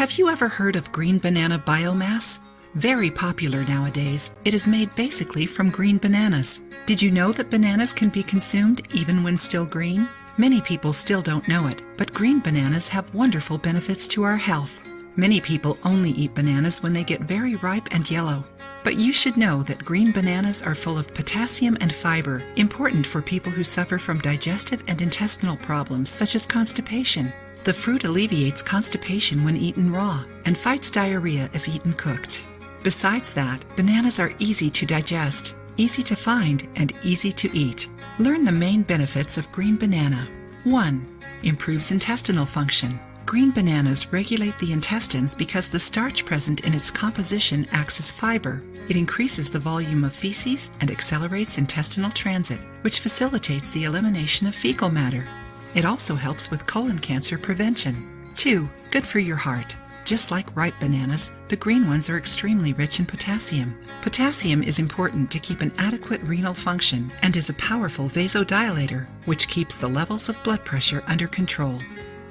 Have you ever heard of green banana biomass? Very popular nowadays, it is made basically from green bananas. Did you know that bananas can be consumed even when still green? Many people still don't know it, but green bananas have wonderful benefits to our health. Many people only eat bananas when they get very ripe and yellow. But you should know that green bananas are full of potassium and fiber, important for people who suffer from digestive and intestinal problems such as constipation. The fruit alleviates constipation when eaten raw and fights diarrhea if eaten cooked. Besides that, bananas are easy to digest, easy to find, and easy to eat. Learn the main benefits of green banana. 1. Improves intestinal function. Green bananas regulate the intestines because the starch present in its composition acts as fiber. It increases the volume of feces and accelerates intestinal transit, which facilitates the elimination of fecal matter. It also helps with colon cancer prevention. 2. Good for your heart. Just like ripe bananas, the green ones are extremely rich in potassium. Potassium is important to keep an adequate renal function and is a powerful vasodilator, which keeps the levels of blood pressure under control.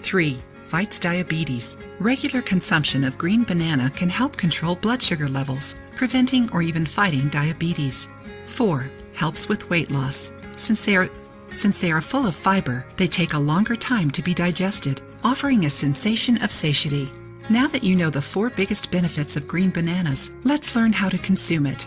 3. Fights diabetes. Regular consumption of green banana can help control blood sugar levels, preventing or even fighting diabetes. 4. Helps with weight loss. Since they are full of fiber, they take a longer time to be digested, offering a sensation of satiety. Now that you know the 4 biggest benefits of green bananas, let's learn how to consume it.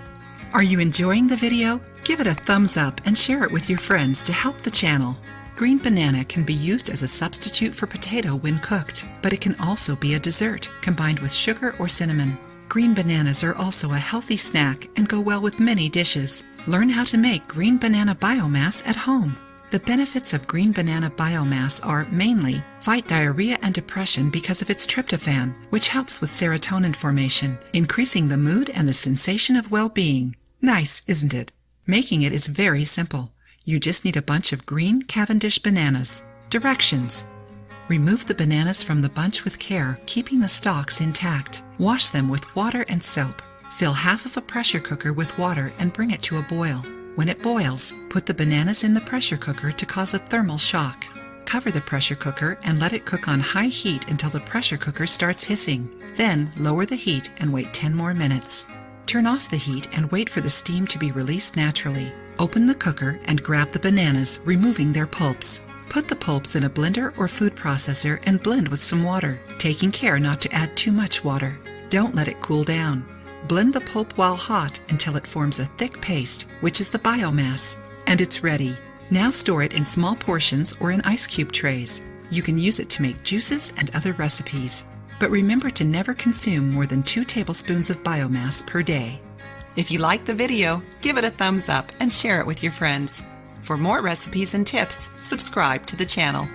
Are you enjoying the video? Give it a thumbs up and share it with your friends to help the channel. Green banana can be used as a substitute for potato when cooked, but it can also be a dessert, combined with sugar or cinnamon. Green bananas are also a healthy snack and go well with many dishes. Learn how to make green banana biomass at home. The benefits of green banana biomass are mainly fight diarrhea and depression because of its tryptophan, which helps with serotonin formation, increasing the mood and the sensation of well-being. Nice, isn't it? Making it is very simple. You just need a bunch of green Cavendish bananas. Directions: remove the bananas from the bunch with care, keeping the stalks intact. Wash them with water and soap. Fill half of a pressure cooker with water and bring it to a boil. When it boils, put the bananas in the pressure cooker to cause a thermal shock. Cover the pressure cooker and let it cook on high heat until the pressure cooker starts hissing. Then lower the heat and wait 10 more minutes. Turn off the heat and wait for the steam to be released naturally. Open the cooker and grab the bananas, removing their pulps. Put the pulps in a blender or food processor and blend with some water, taking care not to add too much water. Don't let it cool down. Blend the pulp while hot until it forms a thick paste, which is the biomass, and it's ready. Now store it in small portions or in ice cube trays. You can use it to make juices and other recipes. But remember to never consume more than 2 tablespoons of biomass per day. If you liked the video, give it a thumbs up and share it with your friends. For more recipes and tips, subscribe to the channel.